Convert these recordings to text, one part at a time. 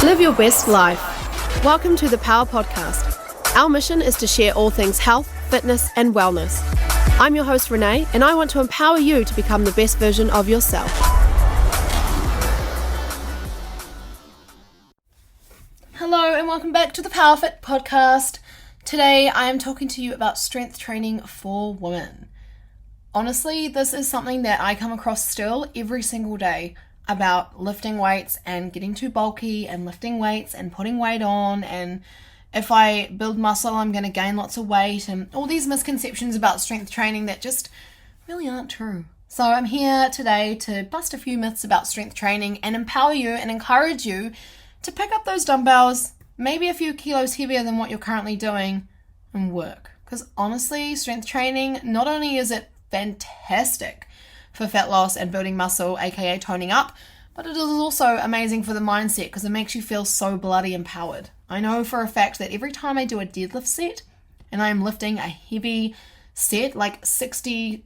Live your best life. Welcome to the Power Podcast. Our mission is to share all things health, fitness, and wellness. I'm your host, Renee, and I want to empower you to become the best version of yourself. Hello, and welcome back to the Power Fit Podcast. Today, I am talking to you about strength training for women. Honestly, this is something that I come across still every single day, about lifting weights and getting too bulky and lifting weights and putting weight on, and if I build muscle I'm going to gain lots of weight, and all these misconceptions about strength training that just really aren't true. So I'm here today to bust a few myths about strength training and empower you and encourage you to pick up those dumbbells, maybe a few kilos heavier than what you're currently doing, and work. Because honestly, strength training, not only is it fantastic for fat loss and building muscle, aka toning up, but it is also amazing for the mindset because it makes you feel so bloody empowered. I know for a fact that every time I do a deadlift set and I'm lifting a heavy set, like 60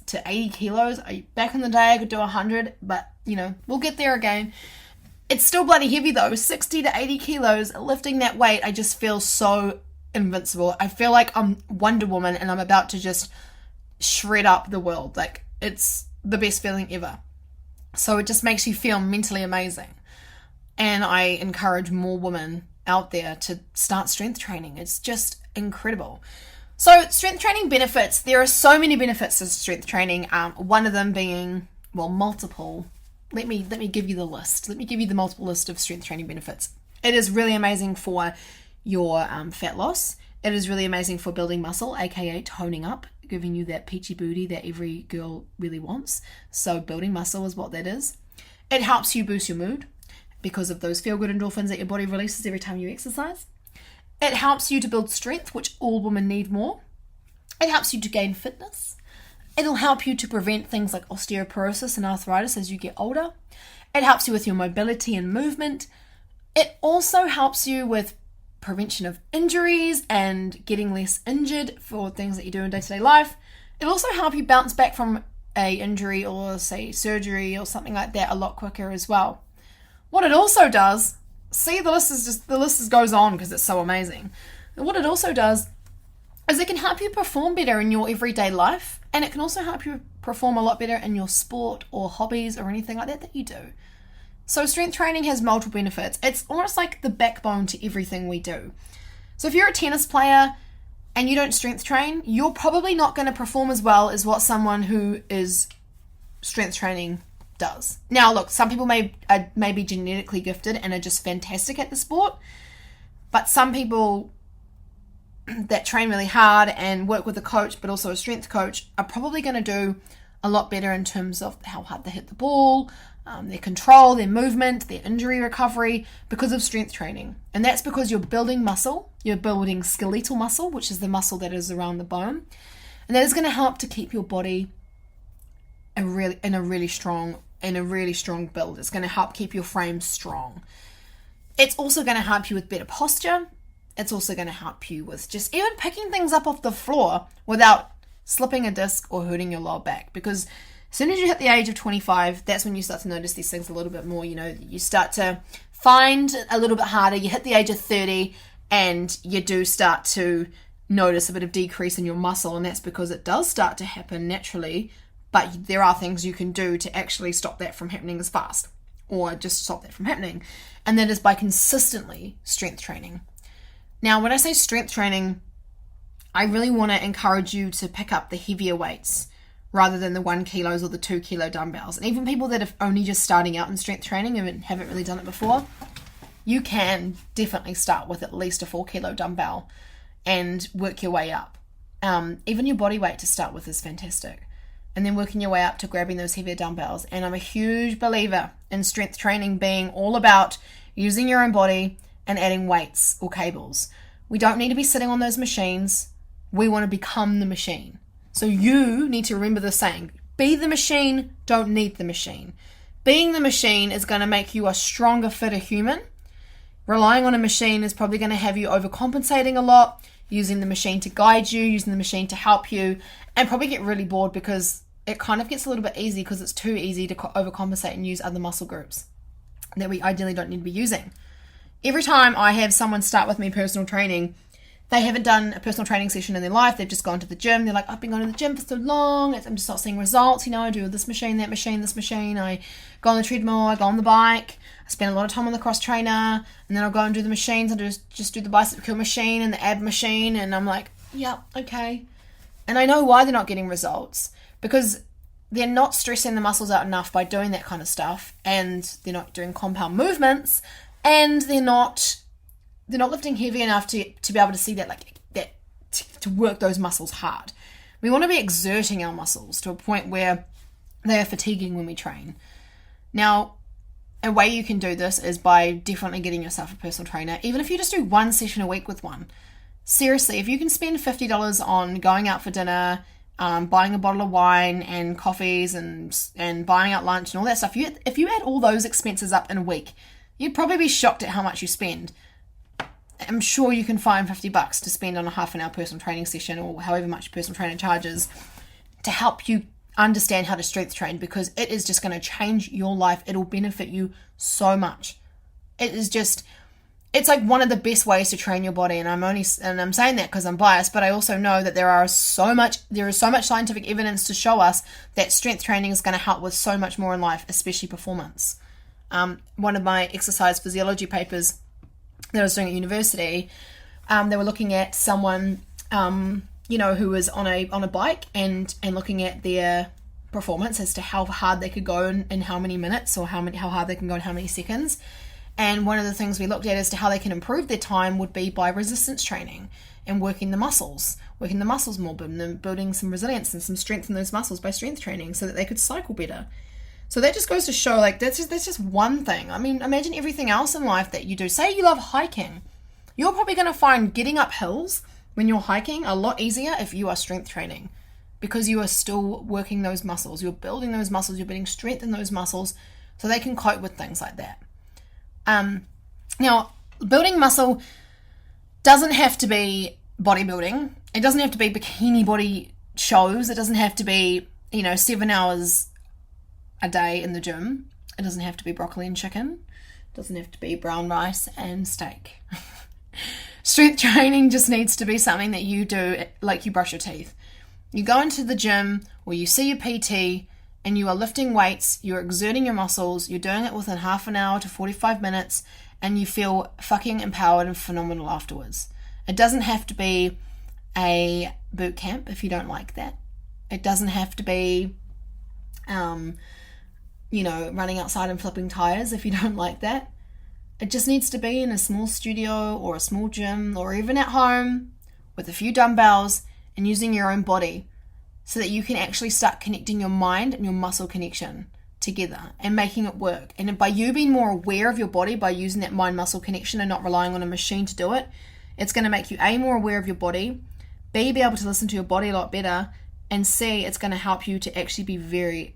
to 80 kilos, back in the day I could do 100, but we'll get there again. It's still bloody heavy though, 60 to 80 kilos, lifting that weight, I just feel so invincible. I feel like I'm Wonder Woman and I'm about to just shred up the world. Like, it's the best feeling ever. So it just makes you feel mentally amazing. And I encourage more women out there to start strength training. It's just incredible. So strength training benefits, there are so many benefits to strength training. One of them being, multiple. Let me give you the list. Let me give you the multiple list of strength training benefits. It is really amazing for your fat loss. It is really amazing for building muscle, aka toning up, giving you that peachy booty that every girl really wants. So building muscle is what that is. It helps you boost your mood because of those feel-good endorphins that your body releases every time you exercise. It helps you to build strength, which all women need more. It helps you to gain fitness. It'll help you to prevent things like osteoporosis and arthritis as you get older. It helps you with your mobility and movement. It also helps you with prevention of injuries and getting less injured for things that you do in day-to-day life. It'll also help you bounce back from a injury or say surgery or something like that a lot quicker as well. What it also does, the list goes on because it's so amazing. What it also does is it can help you perform better in your everyday life, and it can also help you perform a lot better in your sport or hobbies or anything like that you do. So strength training has multiple benefits. It's almost like the backbone to everything we do. So if you're a tennis player and you don't strength train, you're probably not going to perform as well as what someone who is strength training does. Now look, some people may be genetically gifted and are just fantastic at the sport, but some people that train really hard and work with a coach, but also a strength coach, are probably going to do a lot better in terms of how hard they hit the ball, their control, their movement, their injury recovery, because of strength training. And that's because you're building muscle, you're building skeletal muscle, which is the muscle that is around the bone. And that is going to help to keep your body in a really strong build. It's going to help keep your frame strong. It's also going to help you with better posture. It's also going to help you with just even picking things up off the floor without slipping a disc or hurting your lower back, because as soon as you hit the age of 25, that's when you start to notice these things a little bit more. You start to find a little bit harder. You hit the age of 30 and you do start to notice a bit of decrease in your muscle, and that's because it does start to happen naturally, but there are things you can do to actually stop that from happening as fast, or just stop that from happening, and that is by consistently strength training. Now, when I say strength training, I really want to encourage you to pick up the heavier weights rather than the 1 kilos or the 2 kilo dumbbells. And even people that are only just starting out in strength training and haven't really done it before, you can definitely start with at least a 4 kilo dumbbell and work your way up. Even your body weight to start with is fantastic. And then working your way up to grabbing those heavier dumbbells. And I'm a huge believer in strength training being all about using your own body and adding weights or cables. We don't need to be sitting on those machines. We want to become the machine. So you need to remember the saying, be the machine, don't need the machine. Being the machine is going to make you a stronger, fitter human. Relying on a machine is probably going to have you overcompensating a lot, using the machine to guide you, using the machine to help you, and probably get really bored because it kind of gets a little bit easy because it's too easy to overcompensate and use other muscle groups that we ideally don't need to be using. Every time I have someone start with me personal training, they haven't done a personal training session in their life. They've just gone to the gym. They're like, I've been going to the gym for so long. I'm just not seeing results. I do this machine, that machine, this machine. I go on the treadmill. I go on the bike. I spend a lot of time on the cross trainer. And then I'll go and do the machines. I just do the bicep curl machine and the ab machine. And I'm like, yeah, okay. And I know why they're not getting results. Because they're not stressing the muscles out enough by doing that kind of stuff. And they're not doing compound movements. And they're not lifting heavy enough to be able to see to work those muscles hard. We want to be exerting our muscles to a point where they are fatiguing when we train. Now, a way you can do this is by definitely getting yourself a personal trainer, even if you just do one session a week with one. Seriously, if you can spend $50 on going out for dinner, buying a bottle of wine and coffees and buying out lunch and all that stuff, if you add all those expenses up in a week, you'd probably be shocked at how much you spend. I'm sure you can find $50 to spend on a half an hour personal training session or however much personal training charges to help you understand how to strength train, because it is just going to change your life. It'll benefit you so much. It's like one of the best ways to train your body, and I'm saying that because I'm biased, but I also know that there is so much scientific evidence to show us that strength training is going to help with so much more in life, especially performance. One of my exercise physiology papers that I was doing at university, they were looking at someone, who was on a bike and looking at their performance as to how hard they could go in how many minutes, or how hard they can go in how many seconds. And one of the things we looked at as to how they can improve their time would be by resistance training and working the muscles more, building some resilience and some strength in those muscles by strength training so that they could cycle better. So that just goes to show, that's just one thing. I mean, imagine everything else in life that you do. Say you love hiking. You're probably going to find getting up hills when you're hiking a lot easier if you are strength training, because you are still working those muscles. You're building those muscles. You're building strength in those muscles so they can cope with things like that. Now, building muscle doesn't have to be bodybuilding. It doesn't have to be bikini body shows. It doesn't have to be, 7 hours a day in the gym. It doesn't have to be broccoli and chicken. It doesn't have to be brown rice and steak. Strength training just needs to be something that you do like you brush your teeth. You go into the gym or you see your PT and you are lifting weights, you're exerting your muscles, you're doing it within half an hour to 45 minutes, and you feel fucking empowered and phenomenal afterwards. It doesn't have to be a boot camp if you don't like that. It doesn't have to be running outside and flipping tires if you don't like that. It just needs to be in a small studio or a small gym or even at home with a few dumbbells and using your own body so that you can actually start connecting your mind and your muscle connection together and making it work. And by you being more aware of your body by using that mind-muscle connection and not relying on a machine to do it, it's going to make you A, more aware of your body, B, be able to listen to your body a lot better, and C, it's going to help you to actually be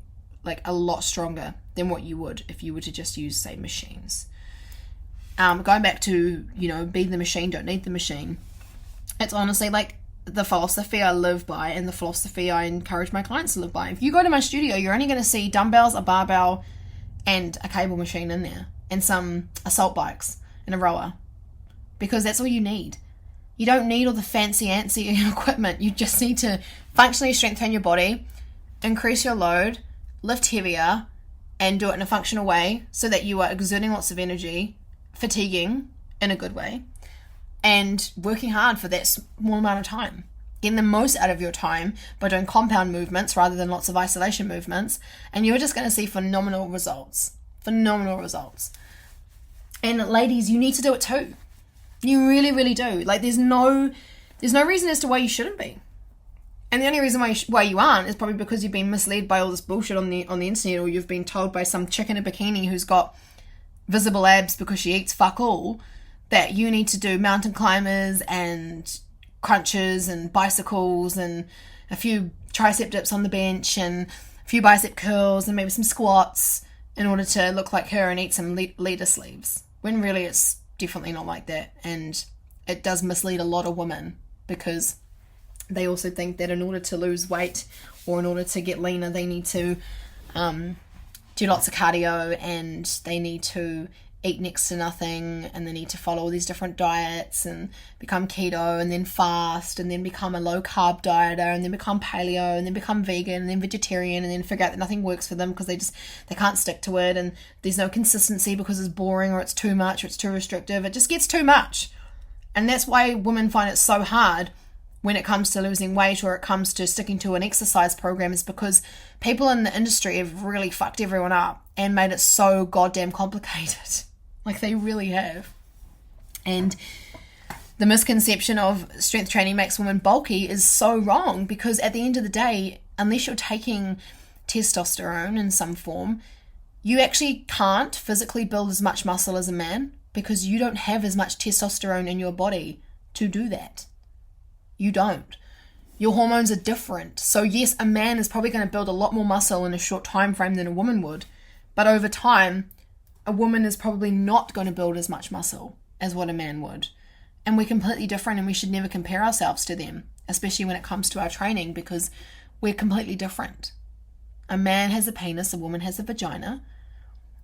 a lot stronger than what you would if you were to just use, say, machines. Going back to, be the machine, don't need the machine. It's honestly the philosophy I live by and the philosophy I encourage my clients to live by. If you go to my studio, you're only going to see dumbbells, a barbell, and a cable machine in there, and some assault bikes and a rower, because that's all you need. You don't need all the fancy equipment. You just need to functionally strengthen your body, increase your load, lift heavier, and do it in a functional way so that you are exerting lots of energy, fatiguing in a good way, and working hard for that small amount of time. Getting the most out of your time by doing compound movements rather than lots of isolation movements, and you're just going to see phenomenal results. Phenomenal results. And ladies, you need to do it too. You really, really do. There's no reason as to why you shouldn't be. And the only reason why you aren't is probably because you've been misled by all this bullshit on the internet, or you've been told by some chick in a bikini who's got visible abs because she eats fuck all, that you need to do mountain climbers and crunches and bicycles and a few tricep dips on the bench and a few bicep curls and maybe some squats in order to look like her and eat some leader sleeves. When really it's definitely not like that. And it does mislead a lot of women, because they also think that in order to lose weight or in order to get leaner, they need to do lots of cardio and they need to eat next to nothing, and they need to follow all these different diets and become keto and then fast and then become a low carb dieter and then become paleo and then become vegan and then vegetarian and then figure out that nothing works for them because they can't stick to it, and there's no consistency because it's boring or it's too much or it's too restrictive. It just gets too much. And that's why women find it so hard when it comes to losing weight or it comes to sticking to an exercise program, is because people in the industry have really fucked everyone up and made it so goddamn complicated. Like, they really have. And the misconception of strength training makes women bulky is so wrong, because at the end of the day, unless you're taking testosterone in some form, you actually can't physically build as much muscle as a man, because you don't have as much testosterone in your body to do that. You don't. Your hormones are different. So yes, a man is probably going to build a lot more muscle in a short time frame than a woman would, but over time, a woman is probably not going to build as much muscle as what a man would. And we're completely different, and we should never compare ourselves to them, especially when it comes to our training, because we're completely different. A man has a penis, a woman has a vagina,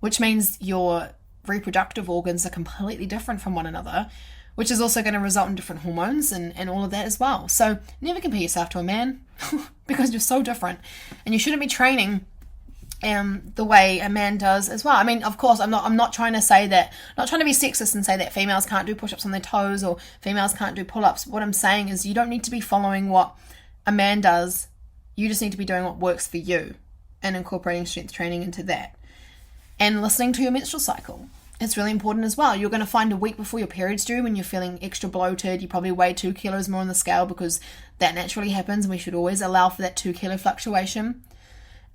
which means your reproductive organs are completely different from one another, which is also going to result in different hormones and all of that as well. So never compare yourself to a man because you're so different, and you shouldn't be training the way a man does as well. I mean, of course, I'm not trying to say that, not trying to be sexist and say that females can't do push-ups on their toes or females can't do pull-ups. What I'm saying is you don't need to be following what a man does. You just need to be doing what works for you and incorporating strength training into that. And listening to your menstrual cycle. It's really important as well. You're going to find a week before your period's due when you're feeling extra bloated. You probably weigh 2 kilos more on the scale, because that naturally happens, and we should always allow for that 2 kilo fluctuation.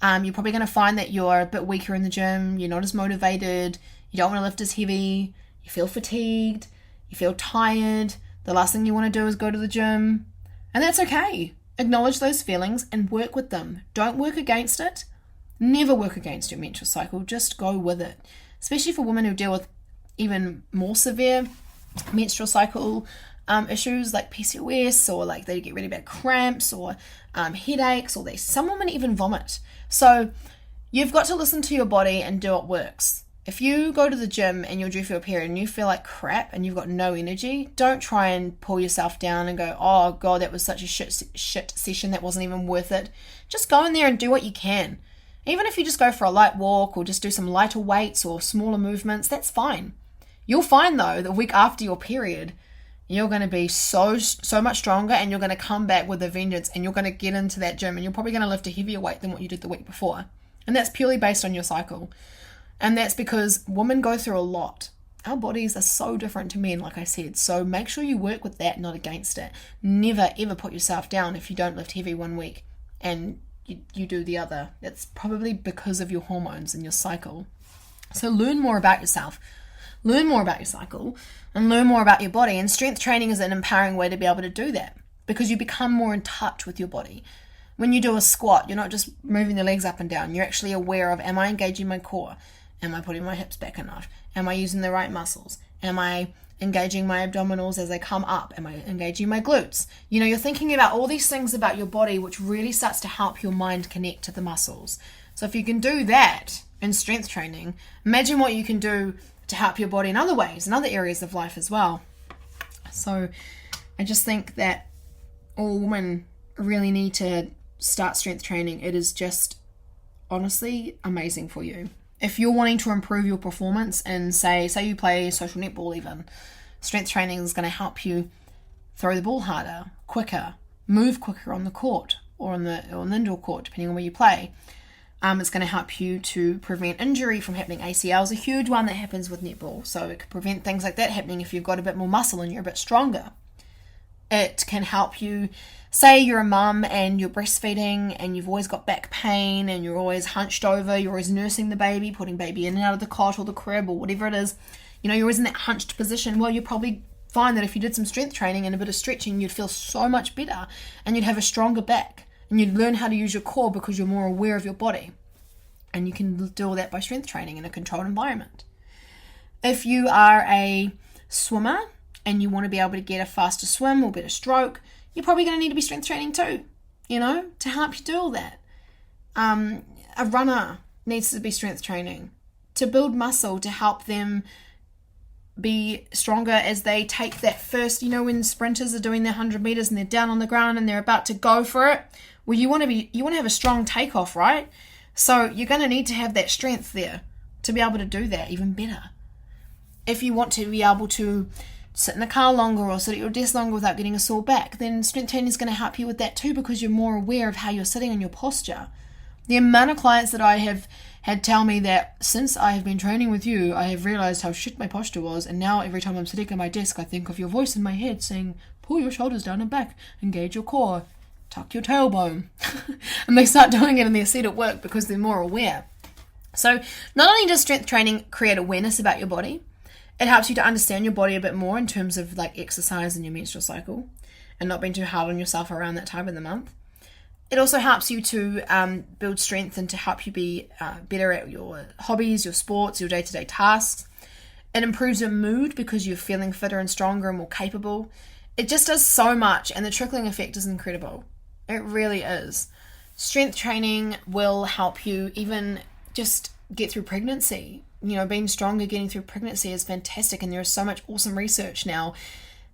You're probably going to find that you're a bit weaker in the gym, you're not as motivated, you don't want to lift as heavy, you feel fatigued, you feel tired, the last thing you want to do is go to the gym. And that's okay. Acknowledge those feelings and work with them. Don't work against it. Never work against your menstrual cycle, just go with it. Especially for women who deal with even more severe menstrual cycle issues like PCOS, or like they get really bad cramps or headaches, or some women even vomit. So you've got to listen to your body and do what works. If you go to the gym and you're due for your period and you feel like crap and you've got no energy, don't try and pull yourself down and go, oh God, that was such a shit session, that wasn't even worth it. Just go in there and do what you can. Even if you just go for a light walk or just do some lighter weights or smaller movements, that's fine. You'll find though, the week after your period, you're going to be so much stronger, and you're going to come back with a vengeance, and you're going to get into that gym and you're probably going to lift a heavier weight than what you did the week before. And that's purely based on your cycle. And that's because women go through a lot. Our bodies are so different to men, like I said. So make sure you work with that, not against it. Never ever put yourself down if you don't lift heavy one week and you do the other. That's probably because of your hormones and your cycle. So learn more about yourself. Learn more about your cycle and learn more about your body. And strength training is an empowering way to be able to do that, because you become more in touch with your body. When you do a squat, you're not just moving the legs up and down. You're actually aware of, am I engaging my core? Am I putting my hips back enough? Am I using the right muscles? Am I engaging my abdominals as they come up? Am I engaging my glutes? You know, you're thinking about all these things about your body, which really starts to help your mind connect to the muscles. So if you can do that in strength training, imagine what you can do to help your body in other ways, in other areas of life as well. So I just think that all women really need to start strength training. It is just honestly amazing for you. If you're wanting to improve your performance and say you play social netball even, strength training is going to help you throw the ball harder, quicker, move quicker on the court or on the indoor court, depending on where you play. It's going to help you to prevent injury from happening. ACL is a huge one that happens with netball. So it can prevent things like that happening if you've got a bit more muscle and you're a bit stronger. It can help you, say you're a mum and you're breastfeeding and you've always got back pain and you're always hunched over, you're always nursing the baby, putting baby in and out of the cot or the crib or whatever it is. You know, you're always in that hunched position. Well, you probably find that if you did some strength training and a bit of stretching, you'd feel so much better and you'd have a stronger back. And you'd learn how to use your core because you're more aware of your body. And you can do all that by strength training in a controlled environment. If you are a swimmer and you want to be able to get a faster swim or better stroke, you're probably going to need to be strength training too, you know, to help you do all that. A runner needs to be strength training to build muscle, to help them be stronger as they take that first, when sprinters are doing their 100 meters and they're down on the ground and they're about to go for it. Well, you want to have a strong takeoff, right? So you're going to need to have that strength there to be able to do that even better. If you want to be able to sit in the car longer or sit at your desk longer without getting a sore back, then strength training is going to help you with that too, because you're more aware of how you're sitting and your posture. The amount of clients that I have had tell me that since I have been training with you, I have realized how shit my posture was, and now every time I'm sitting at my desk, I think of your voice in my head saying, pull your shoulders down and back, engage your core, tuck your tailbone. And they start doing it in their seat at work because they're more aware. So not only does strength training create awareness about your body, it helps you to understand your body a bit more in terms of like exercise and your menstrual cycle and not being too hard on yourself around that time of the month. It also helps you to build strength and to help you be better at your hobbies, your sports, your day-to-day tasks. It improves your mood because you're feeling fitter and stronger and more capable. It just does so much, and the trickling effect is incredible. It really is. Strength training will help you even just get through pregnancy. Being stronger getting through pregnancy is fantastic, and there is so much awesome research now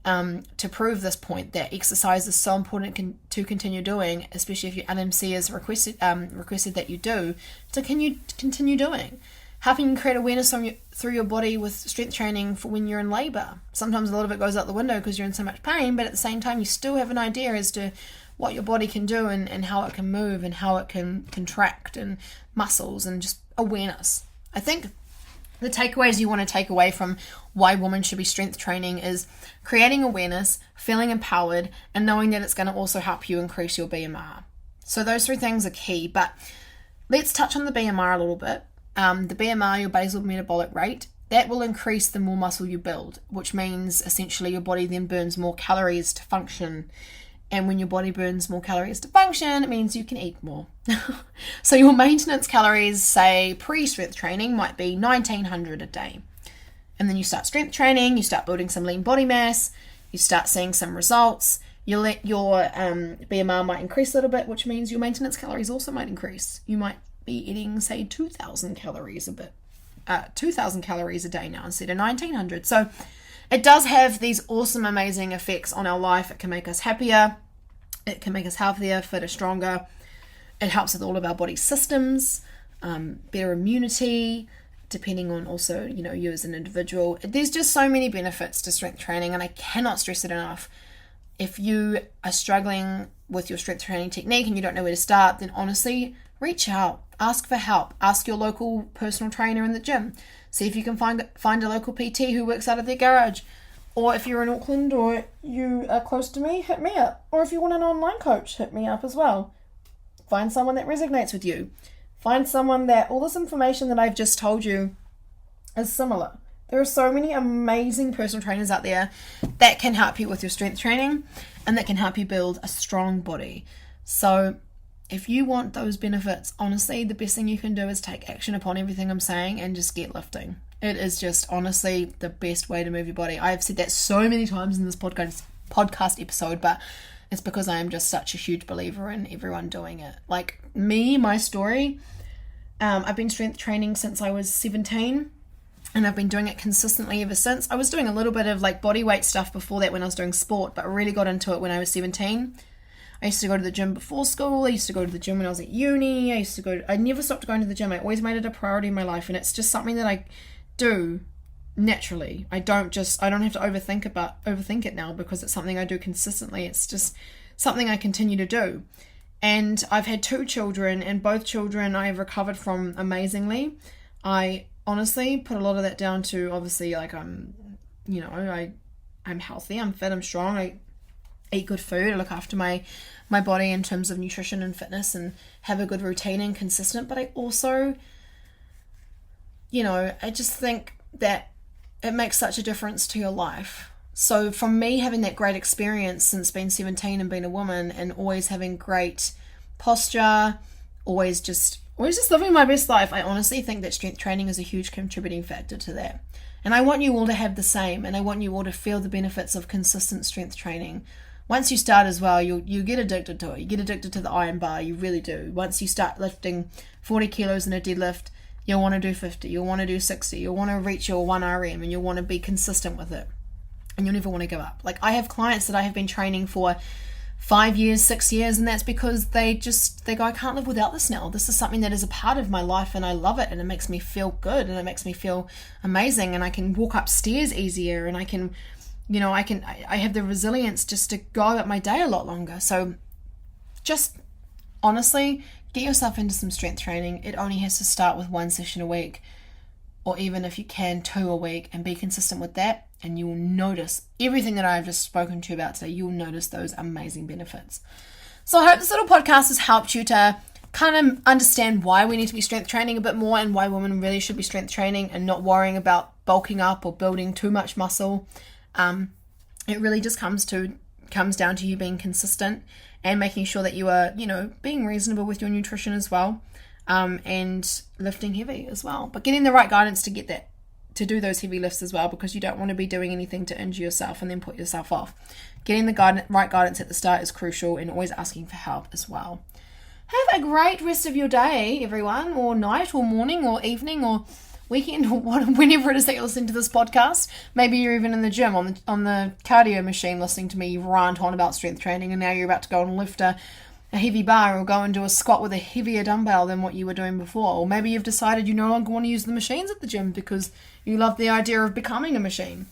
to prove this point, that exercise is so important to continue doing, especially if your NMC is requested that you do, to continue doing. Helping you create awareness through your body with strength training for when you're in labour. Sometimes a lot of it goes out the window because you're in so much pain, but at the same time you still have an idea as to what your body can do and how it can move and how it can contract and muscles and just awareness. I think the takeaways you want to take away from why women should be strength training is creating awareness, feeling empowered, and knowing that it's going to also help you increase your BMR. So those three things are key, but let's touch on the BMR a little bit. The BMR, your basal metabolic rate, that will increase the more muscle you build, which means essentially your body then burns more calories to function. And when your body burns more calories to function, it means you can eat more. So your maintenance calories, say pre-strength training, might be 1900 a day. And then you start strength training, you start building some lean body mass, you start seeing some results, your BMR might increase a little bit, which means your maintenance calories also might increase. You might be eating, say, 2,000 calories a day now instead of 1900. So it does have these awesome, amazing effects on our life. It can make us happier. It can make us healthier, fitter, stronger. It helps with all of our body systems, better immunity, depending on also, you as an individual. There's just so many benefits to strength training, and I cannot stress it enough. If you are struggling with your strength training technique and you don't know where to start, then honestly, reach out. Ask for help. Ask your local personal trainer in the gym. See if you can find a local PT who works out of their garage. Or if you're in Auckland or you are close to me, hit me up. Or if you want an online coach, hit me up as well. Find someone that resonates with you. Find someone that all this information that I've just told you is similar. There are so many amazing personal trainers out there that can help you with your strength training and that can help you build a strong body. So if you want those benefits, honestly, the best thing you can do is take action upon everything I'm saying and just get lifting. It is just honestly the best way to move your body. I've said that so many times in this podcast episode, but it's because I am just such a huge believer in everyone doing it. Like me, my story, I've been strength training since I was 17. And I've been doing it consistently ever since. I was doing a little bit of like body weight stuff before that when I was doing sport, but I really got into it when I was 17. I used to go to the gym before school. I used to go to the gym when I was at uni. I never stopped going to the gym. I always made it a priority in my life, and it's just something that I do naturally. I don't have to overthink it now because it's something I do consistently. It's just something I continue to do. And I've had 2 children, and both children I have recovered from amazingly. I honestly put a lot of that down to obviously like I'm healthy, I'm fit, I'm strong, I eat good food, I look after my body in terms of nutrition and fitness and have a good routine and consistent. But I also, I just think that it makes such a difference to your life. So from me having that great experience since being 17 and being a woman and always having great posture, always just living my best life, I honestly think that strength training is a huge contributing factor to that. And I want you all to have the same, and I want you all to feel the benefits of consistent strength training. Once you start as well, you get addicted to it. You get addicted to the iron bar, you really do. Once you start lifting 40 kilos in a deadlift, You'll want to do 50, you'll want to do 60, you'll want to reach your 1RM, and you'll want to be consistent with it. And you'll never want to give up. Like, I have clients that I have been training for 5 years, 6 years, and that's because they go, I can't live without this now. This is something that is a part of my life, and I love it, and it makes me feel good, and it makes me feel amazing, and I can walk upstairs easier, and I can, I have the resilience just to go about my day a lot longer. So just honestly, get yourself into some strength training. It only has to start with 1 session a week, or even if you can 2 a week, and be consistent with that, and you will notice everything that I've just spoken to you about today. You'll notice those amazing benefits. So I hope this little podcast has helped you to kind of understand why we need to be strength training a bit more, and why women really should be strength training and not worrying about bulking up or building too much muscle. It really just comes down to you being consistent and making sure that you are, being reasonable with your nutrition as well, and lifting heavy as well. But getting the right guidance to do those heavy lifts as well, because you don't want to be doing anything to injure yourself and then put yourself off. Getting the right guidance at the start is crucial, and always asking for help as well. Have a great rest of your day, everyone, or night, or morning, or evening, or weekend, or whenever it is that you're listening to this podcast. Maybe you're even in the gym on the cardio machine listening to me rant on about strength training, and now you're about to go and lift a heavy bar, or go and do a squat with a heavier dumbbell than what you were doing before. Or maybe you've decided you no longer want to use the machines at the gym because you love the idea of becoming a machine.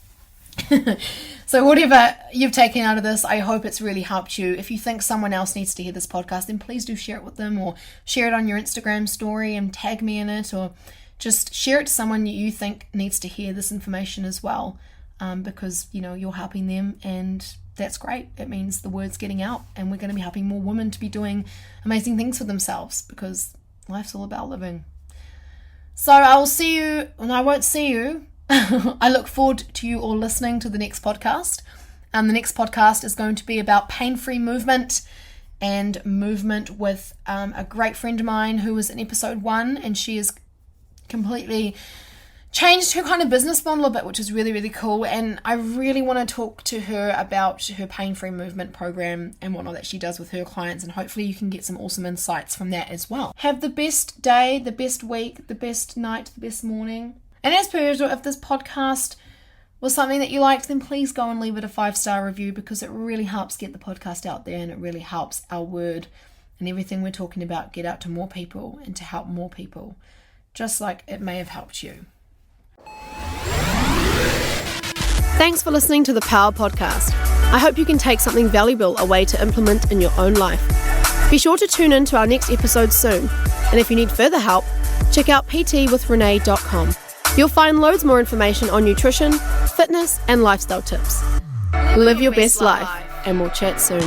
So whatever you've taken out of this, I hope it's really helped you. If you think someone else needs to hear this podcast, then please do share it with them, or share it on your Instagram story and tag me in it, or just share it to someone you think needs to hear this information as well, because you're helping them, and that's great. It means the word's getting out, and we're going to be helping more women to be doing amazing things for themselves, because life's all about living. So I will see you, and I won't see you. I look forward to you all listening to the next podcast. The next podcast is going to be about pain-free movement, and movement with a great friend of mine who was in episode 1, and she is completely changed her kind of business model a bit, which is really, really cool. And I really want to talk to her about her pain-free movement program and whatnot that she does with her clients, and hopefully you can get some awesome insights from that as well. Have the best day, the best week, the best night, the best morning. And as per usual, if this podcast was something that you liked, then please go and leave it a 5-star review, because it really helps get the podcast out there, and it really helps our word and everything we're talking about get out to more people and to help more people, just like it may have helped you. Thanks for listening to the Power Podcast. I hope you can take something valuable away to implement in your own life. Be sure to tune in to our next episode soon. And if you need further help, check out ptwithrenee.com. You'll find loads more information on nutrition, fitness, and lifestyle tips. Live your best life, and we'll chat soon.